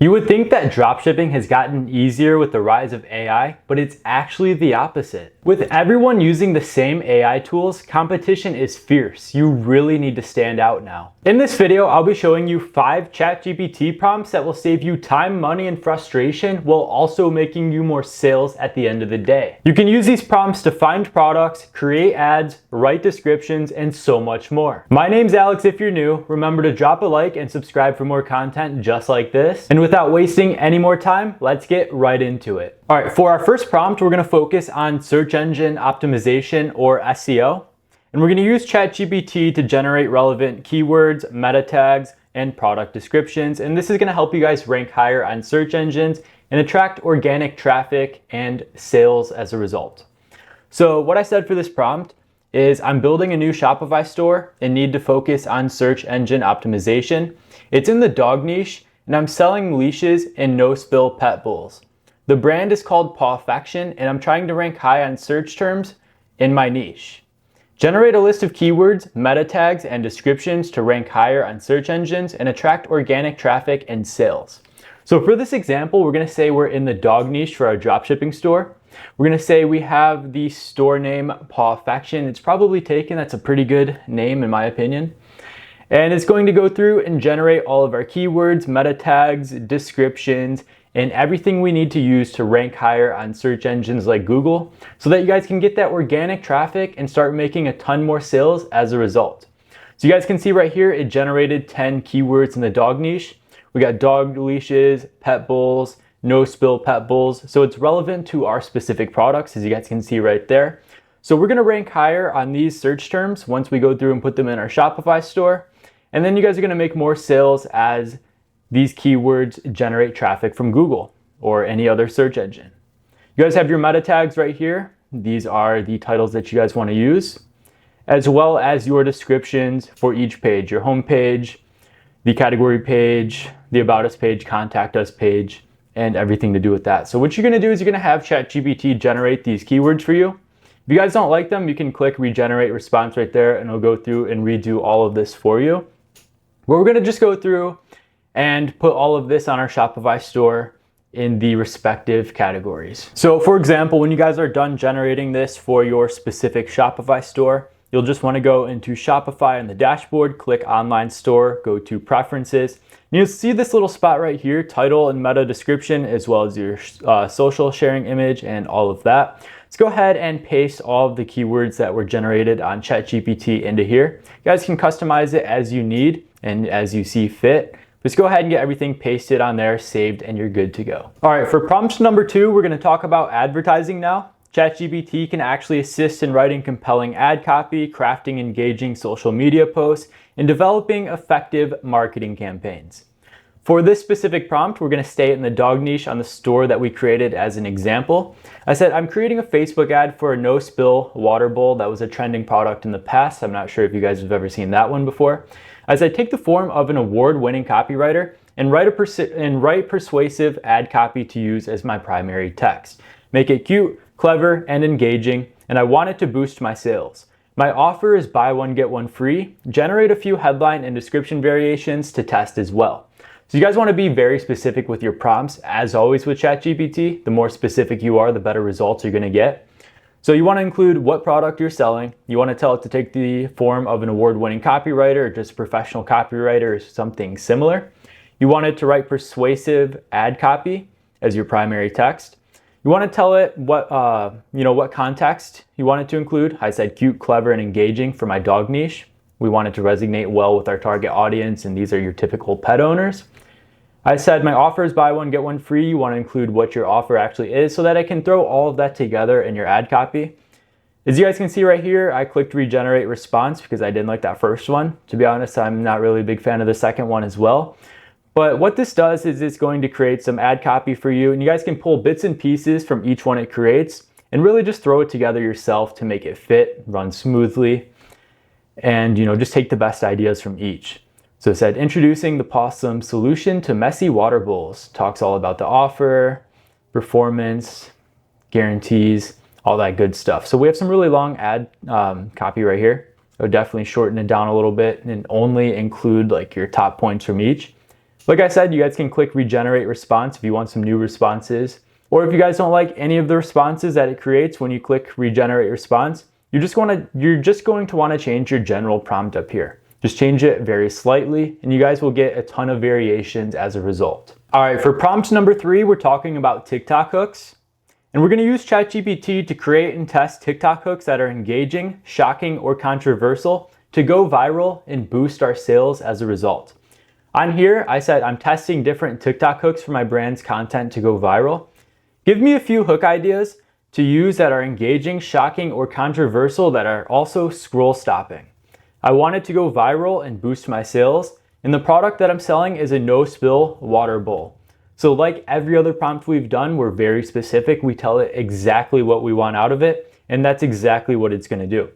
You would think that dropshipping has gotten easier with the rise of AI, but it's actually the opposite. With everyone using the same AI tools, competition is fierce. You really need to stand out now. In this video, I'll be showing you 5 ChatGPT prompts that will save you time, money, and frustration while also making you more sales at the end of the day. You can use these prompts to find products, create ads, write descriptions, and so much more. My name's Alex if you're new. Remember to drop a like and subscribe for more content just like this. And without wasting any more time, let's get right into it. All right, for our first prompt, we're gonna focus on search engine optimization or SEO. And we're gonna use ChatGPT to generate relevant keywords, meta tags, and product descriptions. And this is gonna help you guys rank higher on search engines and attract organic traffic and sales as a result. So what I said for this prompt is I'm building a new Shopify store and need to focus on search engine optimization. It's in the dog niche, and I'm selling leashes and no-spill pet bowls. The brand is called Pawfection, and I'm trying to rank high on search terms in my niche. Generate a list of keywords, meta tags, and descriptions to rank higher on search engines and attract organic traffic and sales. So for this example, we're gonna say we're in the dog niche for our dropshipping store. We're gonna say we have the store name Pawfection. It's probably taken, that's a pretty good name in my opinion. And it's going to go through and generate all of our keywords, meta tags, descriptions, and everything we need to use to rank higher on search engines like Google so that you guys can get that organic traffic and start making a ton more sales as a result. So you guys can see right here, it generated 10 keywords in the dog niche. We got dog leashes, pet bowls, no spill pet bowls. So it's relevant to our specific products, as you guys can see right there. So we're gonna rank higher on these search terms once we go through and put them in our Shopify store. And then you guys are gonna make more sales as these keywords generate traffic from Google or any other search engine. You guys have your meta tags right here. These are the titles that you guys wanna use, as well as your descriptions for each page, your home page, the category page, the About Us page, Contact Us page, and everything to do with that. So what you're gonna do is you're gonna have ChatGPT generate these keywords for you. If you guys don't like them, you can click regenerate response right there and it'll go through and redo all of this for you. We're gonna just go through and put all of this on our Shopify store in the respective categories. So for example, when you guys are done generating this for your specific Shopify store, you'll just wanna go into Shopify on the dashboard, click online store, go to preferences. And you'll see this little spot right here, title and meta description, as well as your social sharing image and all of that. Let's go ahead and paste all of the keywords that were generated on ChatGPT into here. You guys can customize it as you need and as you see fit. Just go ahead and get everything pasted on there, saved, and you're good to go. All right, for prompt number 2, we're gonna talk about advertising now. ChatGPT can actually assist in writing compelling ad copy, crafting engaging social media posts, and developing effective marketing campaigns. For this specific prompt, we're gonna stay in the dog niche on the store that we created as an example. I said, I'm creating a Facebook ad for a no-spill water bowl that was a trending product in the past. I'm not sure if you guys have ever seen that one before. As I take the form of an award-winning copywriter and write persuasive ad copy to use as my primary text. Make it cute, clever, and engaging, and I want it to boost my sales. My offer is buy one, get one free. Generate a few headline and description variations to test as well. So you guys wanna be very specific with your prompts. As always with ChatGPT, the more specific you are, the better results you're gonna get. So you wanna include what product you're selling. You wanna tell it to take the form of an award-winning copywriter or just a professional copywriter or something similar. You want it to write persuasive ad copy as your primary text. You wanna tell it what context you want it to include. I said cute, clever, and engaging for my dog niche. We want it to resonate well with our target audience, and these are your typical pet owners. I said my offer is buy one, get one free. You want to include what your offer actually is so that I can throw all of that together in your ad copy. As you guys can see right here, I clicked regenerate response because I didn't like that first one. To be honest, I'm not really a big fan of the second one as well. But what this does is it's going to create some ad copy for you, and you guys can pull bits and pieces from each one it creates and really just throw it together yourself to make it fit, run smoothly, and just take the best ideas from each. So it said, introducing the Possum solution to messy water bowls. Talks all about the offer, performance, guarantees, all that good stuff. So we have some really long ad copy right here. I would definitely shorten it down a little bit and only include like your top points from each. Like I said, you guys can click regenerate response if you want some new responses. Or if you guys don't like any of the responses that it creates when you click regenerate response, you're just going to want to change your general prompt up here. Just change it very slightly and you guys will get a ton of variations as a result. All right, for prompt number 3, we're talking about TikTok hooks. And we're going to use ChatGPT to create and test TikTok hooks that are engaging, shocking, or controversial to go viral and boost our sales as a result. On here, I said I'm testing different TikTok hooks for my brand's content to go viral. Give me a few hook ideas to use that are engaging, shocking, or controversial that are also scroll stopping. I want it to go viral and boost my sales, and the product that I'm selling is a no-spill water bowl. So like every other prompt we've done, we're very specific. We tell it exactly what we want out of it, and that's exactly what it's going to do.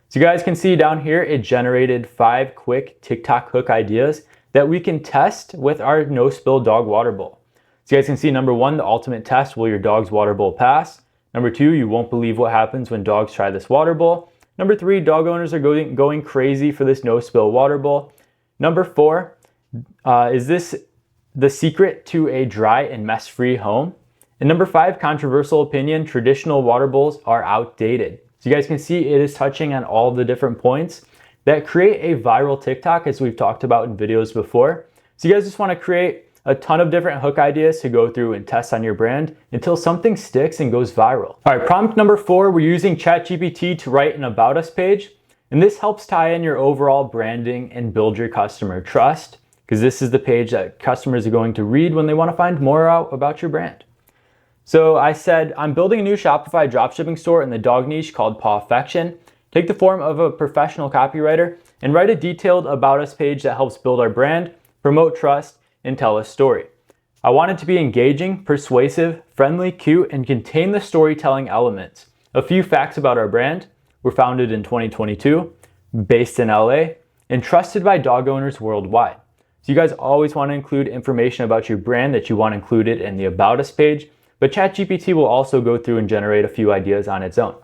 So you guys can see down here, it generated 5 quick TikTok hook ideas that we can test with our no-spill dog water bowl. So you guys can see number 1, the ultimate test, will your dog's water bowl pass? Number 2, you won't believe what happens when dogs try this water bowl. Number 3, dog owners are going crazy for this no-spill water bowl. Number 4, is this the secret to a dry and mess-free home? And number 5, controversial opinion, traditional water bowls are outdated. So you guys can see it is touching on all the different points that create a viral TikTok, as we've talked about in videos before. So you guys just want to create a ton of different hook ideas to go through and test on your brand until something sticks and goes viral. All right, prompt number 4, we're using ChatGPT to write an About Us page. And this helps tie in your overall branding and build your customer trust, because this is the page that customers are going to read when they want to find more out about your brand. So I said, I'm building a new Shopify dropshipping store in the dog niche called Pawfection. Take the form of a professional copywriter and write a detailed About Us page that helps build our brand, promote trust, and tell a story. I want it to be engaging, persuasive, friendly, cute, and contain the storytelling elements. A few facts about our brand. We're founded in 2022, based in LA, and trusted by dog owners worldwide. So you guys always want to include information about your brand that you want included in the About Us page, but ChatGPT will also go through and generate a few ideas on its own.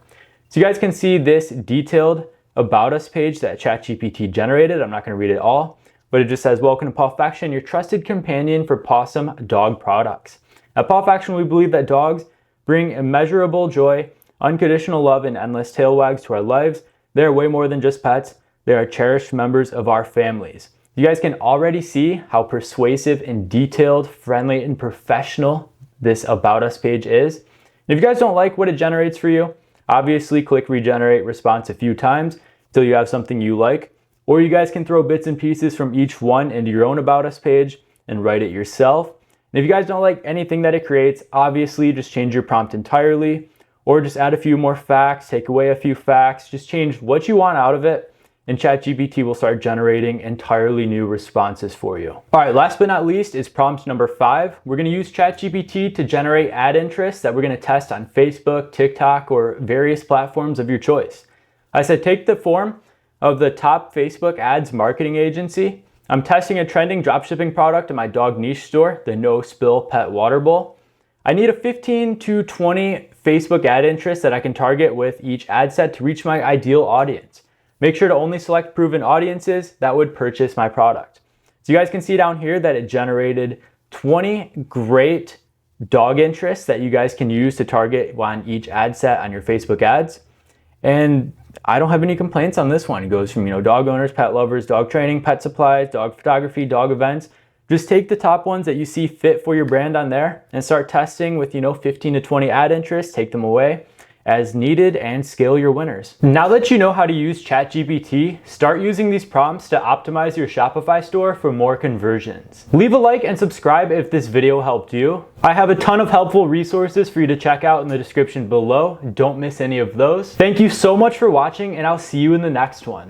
So you guys can see this detailed About Us page that ChatGPT generated. I'm not going to read it all, but it just says, welcome to Pawfection, your trusted companion for pawsome dog products. At Pawfection, we believe that dogs bring immeasurable joy, unconditional love, and endless tail wags to our lives. They are way more than just pets. They are cherished members of our families. You guys can already see how persuasive and detailed, friendly, and professional this About Us page is. And if you guys don't like what it generates for you, obviously click regenerate response a few times until you have something you like. Or you guys can throw bits and pieces from each one into your own About Us page and write it yourself. And if you guys don't like anything that it creates, obviously just change your prompt entirely, or just add a few more facts, take away a few facts, just change what you want out of it, and ChatGPT will start generating entirely new responses for you. All right, last but not least is prompt number 5. We're gonna use ChatGPT to generate ad interests that we're gonna test on Facebook, TikTok, or various platforms of your choice. I said take the form of the top Facebook ads marketing agency. I'm testing a trending dropshipping product in my dog niche store, the No Spill Pet Water Bowl. I need a 15 to 20 Facebook ad interests that I can target with each ad set to reach my ideal audience. Make sure to only select proven audiences that would purchase my product. So you guys can see down here that it generated 20 great dog interests that you guys can use to target on each ad set on your Facebook ads. And I don't have any complaints on this one. It goes from, dog owners, pet lovers, dog training, pet supplies, dog photography, dog events. Just take the top ones that you see fit for your brand on there and start testing with, 15 to 20 ad interests, take them away as needed and scale your winners. Now that you know how to use ChatGPT, start using these prompts to optimize your Shopify store for more conversions. Leave a like and subscribe if this video helped you. I have a ton of helpful resources for you to check out in the description below. Don't miss any of those. Thank you so much for watching, and I'll see you in the next one.